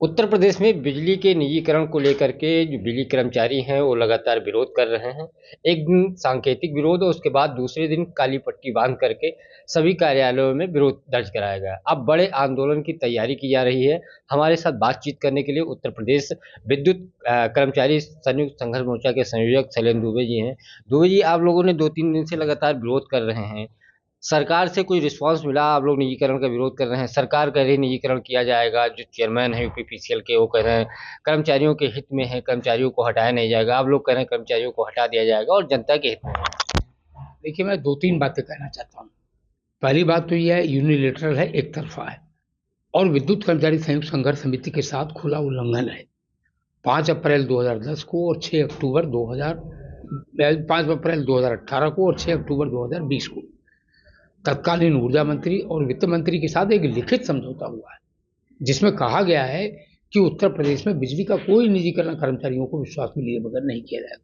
उत्तर प्रदेश में बिजली के निजीकरण को लेकर के जो बिजली कर्मचारी हैं वो लगातार विरोध कर रहे हैं। एक दिन सांकेतिक विरोध और उसके बाद दूसरे दिन काली पट्टी बांध करके सभी कार्यालयों में विरोध दर्ज कराया गया। अब बड़े आंदोलन की तैयारी की जा रही है। हमारे साथ बातचीत करने के लिए उत्तर प्रदेश विद्युत कर्मचारी संयुक्त संघर्ष मोर्चा के संयोजक शैलेंद्र दुबे जी हैं। दुबे जी, आप लोगों ने 2-3 दिन से लगातार विरोध कर रहे हैं। सरकार से कोई रिस्पॉन्स मिला? आप लोग निजीकरण का विरोध कर रहे हैं, सरकार कह रही है निजीकरण किया जाएगा, जो चेयरमैन है यूपीपीसीएल के वो कह रहे हैं कर्मचारियों के हित में है, कर्मचारियों को हटाया नहीं जाएगा। आप लोग कह रहे हैं कर्मचारियों को हटा दिया जाएगा और जनता के हित में है। देखिए, मैं 2-3 बातें कहना चाहता हूँ। पहली बात तो ये है, यूनिलेटरल है, एक तरफा है और विद्युत कर्मचारी संयुक्त संघर्ष समिति के साथ खुला उल्लंघन है। 5 अप्रैल 2010 को और 6 अक्टूबर 2018 को और 6 अक्टूबर 2020 को तत्कालीन ऊर्जा मंत्री और वित्त मंत्री के साथ एक लिखित समझौता हुआ है, जिसमें कहा गया है कि उत्तर प्रदेश में बिजली का कोई निजीकरण कर्मचारियों को विश्वास में लिए बगैर नहीं किया जाएगा।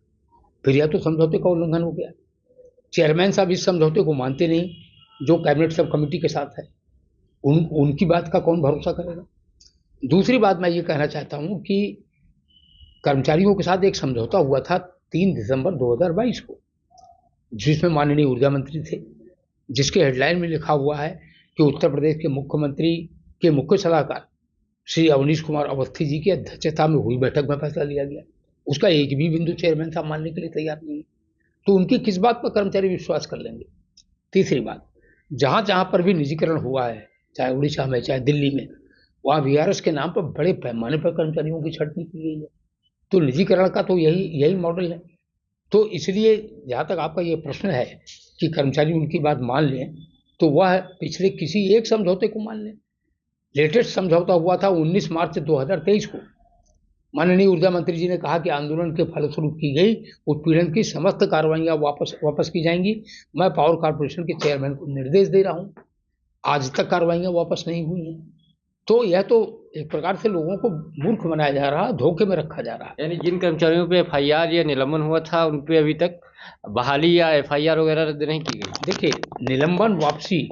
फिर यह तो समझौते का उल्लंघन हो गया। चेयरमैन साहब इस समझौते को मानते नहीं, जो कैबिनेट सब कमेटी के साथ है। उनकी बात का कौन भरोसा करेगा। दूसरी बात मैं ये कहना चाहता हूँ कि कर्मचारियों के साथ एक समझौता हुआ था 3 दिसंबर 2022 को, जिसमें माननीय ऊर्जा मंत्री थे, जिसके हेडलाइन में लिखा हुआ है कि उत्तर प्रदेश के मुख्यमंत्री के मुख्य सलाहकार श्री अवनीश कुमार अवस्थी जी की अध्यक्षता में हुई बैठक में फैसला लिया गया। उसका एक भी बिंदु चेयरमैन साहब मानने के लिए तैयार नहीं है, तो उनकी किस बात पर कर्मचारी विश्वास कर लेंगे। तीसरी बात, जहां जहां पर भी निजीकरण हुआ है, चाहे उड़ीसा में चाहे दिल्ली में, वहां वीआरएस के नाम पर बड़े पैमाने पर कर्मचारियों की छटनी की गई है। तो निजीकरण का तो यही मॉडल है। तो इसलिए जहाँ तक आपका ये प्रश्न है कि कर्मचारी उनकी बात मान लें, तो वह पिछले किसी एक समझौते को मान लें। लेटेस्ट समझौता हुआ था 19 मार्च 2023 को। माननीय ऊर्जा मंत्री जी ने कहा कि आंदोलन के फलस्वरूप की गई उत्पीड़न की समस्त कार्रवाइयां वापस की जाएंगी। मैं पावर कॉर्पोरेशन के चेयरमैन को निर्देश दे रहा हूं। आज तक कार्रवाइयां वापस नहीं हुई हैं। तो यह तो एक प्रकार से लोगों को मूर्ख बनाया जा रहा है, धोखे में रखा जा रहा है। यानी जिन कर्मचारियों पे एफआईआर या निलंबन हुआ था उन पे अभी तक बहाली या एफआईआर वगैरह रद्द नहीं की गई। देखिए, निलंबन वापसी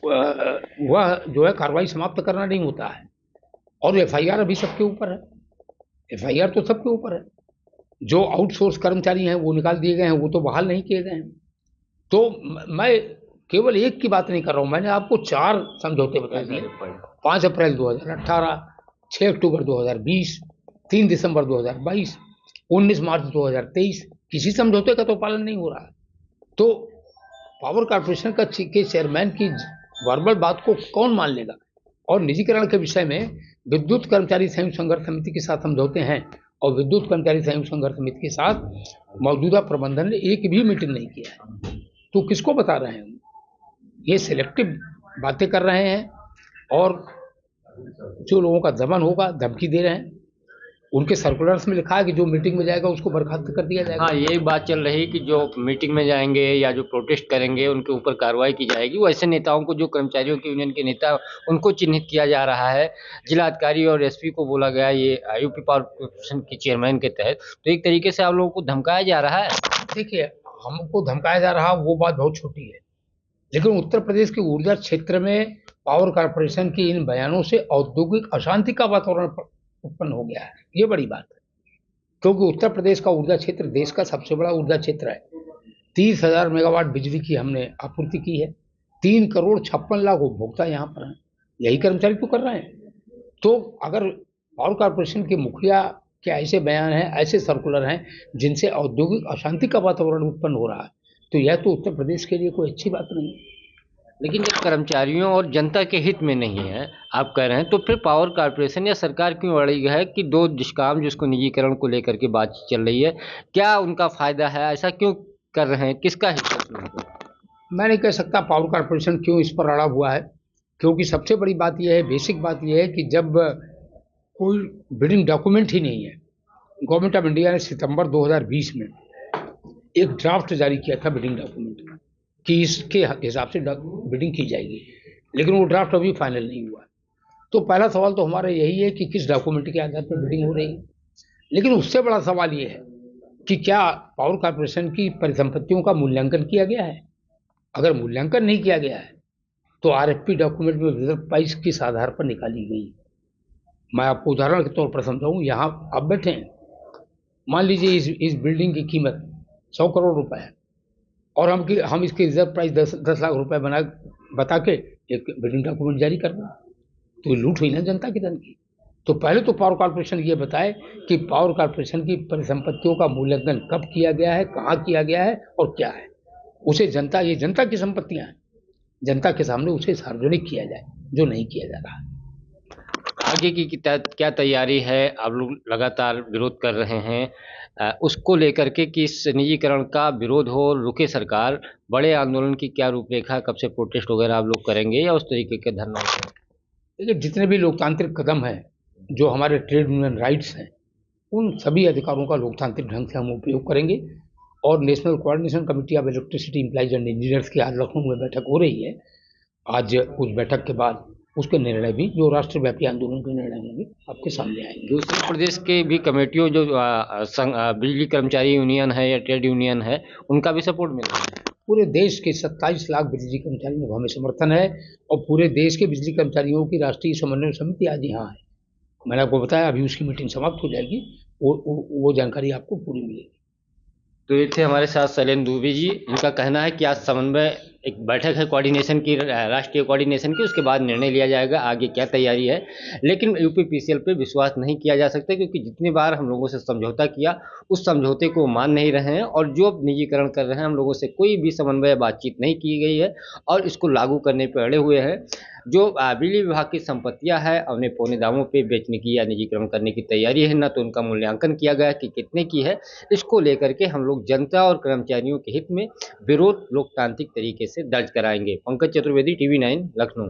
वह जो है कार्रवाई समाप्त करना नहीं होता है, और एफआईआर अभी सबके ऊपर है। एफआईआर तो सबके ऊपर है। जो आउटसोर्स कर्मचारी हैं वो निकाल दिए गए हैं, वो तो बहाल नहीं किए गए हैं। तो मैं केवल एक की बात नहीं कर रहा हूँ, मैंने आपको 4 समझौते बता दिए। 5 अप्रैल 2018, 6 अक्टूबर 2020, 3 दिसंबर 2022, 19 मार्च 2023, किसी समझौते का तो पालन नहीं हो रहा है। तो पावर कॉर्पोरेशन के चेयरमैन की वर्बल बात को कौन मान लेगा। और निजीकरण के विषय में विद्युत कर्मचारी संयुक्त संघर्ष समिति के साथ समझौते हैं, और विद्युत कर्मचारी संयुक्त संघर्ष समिति के साथ मौजूदा प्रबंधन ने एक भी मीटिंग नहीं किया है। तो किसको बता रहे हैं? ये सिलेक्टिव बातें कर रहे हैं, और जो लोगों का दमन होगा धमकी दे रहे हैं। उनके सर्कुलर्स में लिखा है कि जो मीटिंग में जाएगा उसको बर्खास्त कर दिया जाएगा। हाँ, यही बात चल रही कि जो मीटिंग में जाएंगे या जो प्रोटेस्ट करेंगे उनके ऊपर कार्रवाई की जाएगी। वो ऐसे नेताओं को, जो कर्मचारियों की यूनियन के नेता, उनको चिन्हित किया जा रहा है। जिलाधिकारी और एसपी को बोला गया, ये यूपी पावर कॉर्पोरेशन के चेयरमैन के तहत। तो एक तरीके से आप लोगों को धमकाया जा रहा है। देखिए, हमको धमकाया जा रहा वो बात बहुत छोटी है, लेकिन उत्तर प्रदेश के ऊर्जा क्षेत्र में पावर कॉर्पोरेशन के इन बयानों से औद्योगिक अशांति का वातावरण उत्पन्न हो गया है। ये बड़ी बात है, क्योंकि उत्तर प्रदेश का ऊर्जा क्षेत्र देश का सबसे बड़ा ऊर्जा क्षेत्र है। 30,000 मेगावाट बिजली की हमने आपूर्ति की है। 3,56,00,000 उपभोक्ता यहाँ पर हैं। यही कर्मचारी तो कर रहे हैं। तो अगर पावर कॉर्पोरेशन के मुखिया के ऐसे बयान हैं, ऐसे सर्कुलर हैं जिनसे औद्योगिक अशांति का वातावरण उत्पन्न हो रहा है, तो यह तो उत्तर प्रदेश के लिए कोई अच्छी बात नहीं है। लेकिन जब कर्मचारियों और जनता के हित में नहीं है, आप कह रहे हैं, तो फिर पावर कॉर्पोरेशन या सरकार क्यों अड़ी है कि 2 डिस्कॉम जिसको निजीकरण को लेकर के बातचीत चल रही है, क्या उनका फायदा है? ऐसा क्यों कर रहे हैं? किसका हित है उसमें? मैं नहीं कह सकता पावर कॉर्पोरेशन क्यों इस पर अड़ा हुआ है, क्योंकि सबसे बड़ी बात यह है, बेसिक बात यह है कि जब कोई बिडिंग डॉक्यूमेंट ही नहीं है। गवर्नमेंट ऑफ इंडिया ने सितंबर 2020 में एक ड्राफ्ट जारी किया था बिडिंग डॉक्यूमेंट का, कि इसके हिसाब से बिडिंग की जाएगी, लेकिन वो ड्राफ्ट अभी फाइनल नहीं हुआ। तो पहला सवाल तो हमारा यही है कि किस डॉक्यूमेंट के आधार पर बिडिंग हो रही है। लेकिन उससे बड़ा सवाल ये है कि क्या पावर कॉर्पोरेशन की परिसंपत्तियों का मूल्यांकन किया गया है। अगर मूल्यांकन नहीं किया गया है तो आरएफपी डॉक्यूमेंट में रिजर्व प्राइस किस आधार पर निकाली गई, मैं आपको उदाहरण के तौर पर समझाऊं, यहाँ आप बैठे हैं, मान लीजिए इस बिल्डिंग की कीमत 100 करोड़ रुपए है, और हम इसकी रिजर्व प्राइस 10 लाख रुपए बता के एक बिल्डिंग डॉक्यूमेंट जारी कर दें, तो ये लूट हुई ना जनता के धन की। तो पहले तो पावर कॉर्पोरेशन ये बताए कि पावर कॉर्पोरेशन की परिसंपत्तियों का मूल्यांकन कब किया गया है, कहाँ किया गया है और क्या है, उसे ये जनता की संपत्तियां हैं, जनता के सामने उसे सार्वजनिक किया जाए, जो नहीं किया जा रहा है। आगे की क्या तैयारी है? आप लोग लगातार विरोध कर रहे हैं, उसको लेकर के कि इस निजीकरण का विरोध हो, रुके सरकार, बड़े आंदोलन की क्या रूपरेखा, कब से प्रोटेस्ट वगैरह आप लोग करेंगे या उस तरीके के धरना होंगे? देखिए, जितने भी लोकतांत्रिक कदम हैं, जो हमारे ट्रेड यूनियन राइट्स हैं, उन सभी अधिकारों का लोकतांत्रिक ढंग से हम उपयोग करेंगे। और national coordination committee of electricity employees and engineers की आज लखनऊ में बैठक हो रही है। आज उस बैठक के बाद उसके निर्णय भी, जो राष्ट्रव्यापी आंदोलन के निर्णय होंगे, आपके सामने आएंगे। दूसरे प्रदेश के भी कमेटियों जो बिजली कर्मचारी यूनियन है या ट्रेड यूनियन है, उनका भी सपोर्ट मिल रहा है? पूरे देश के 27 लाख बिजली कर्मचारियों का हमें समर्थन है, और पूरे देश के बिजली कर्मचारियों की राष्ट्रीय समन्वय समिति आज यहाँ है। मैंने आपको बताया, अभी उसकी मीटिंग समाप्त हो जाएगी, वो जानकारी आपको पूरी मिलेगी। तो ये थे हमारे साथ शैलेंद्र दुबे जी। इनका कहना है कि आज समन्वय एक बैठक है कोऑर्डिनेशन की, राष्ट्रीय कोऑर्डिनेशन की, उसके बाद निर्णय लिया जाएगा आगे क्या तैयारी है। लेकिन यूपीपीसीएल पे विश्वास नहीं किया जा सकता, क्योंकि जितनी बार हम लोगों से समझौता किया, उस समझौते को मान नहीं रहे हैं, और जो अब निजीकरण कर रहे हैं, हम लोगों से कोई भी समन्वय बातचीत नहीं की गई है और इसको लागू करने पर अड़े हुए हैं। जो बिजली विभाग की संपत्तियां हैं, अपने पौने दामों पे बेचने की या निजीकरण करने की तैयारी है, ना तो उनका मूल्यांकन किया गया कि कितने की है। इसको लेकर के हम लोग जनता और कर्मचारियों के हित में विरोध लोकतांत्रिक तरीके से दर्ज कराएंगे। पंकज चतुर्वेदी, टीवी 9, लखनऊ।